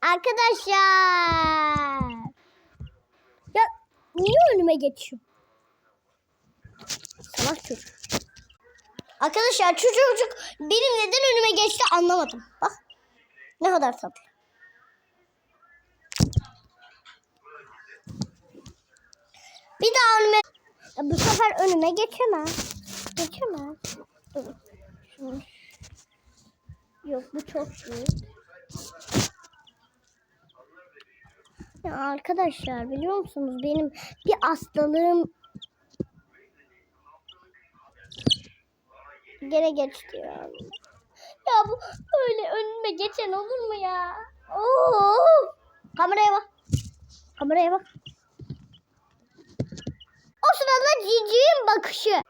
Arkadaşlar. Ya niye önüme geçiyor? Salak çocuk. Arkadaşlar çocuk benim neden önüme geçti anlamadım. Bak ne kadar tatlı. Bir daha önüme... Bu sefer önüme geçemez. Geçemez. Dur. Şunu. Yok bu çok büyük. Ya arkadaşlar biliyor musunuz benim bir hastalığım gene geçti ya. Ya bu böyle önüme geçen olur mu ya? Oo! Kameraya bak. Kameraya bak. O sırada ciciğin bakışı.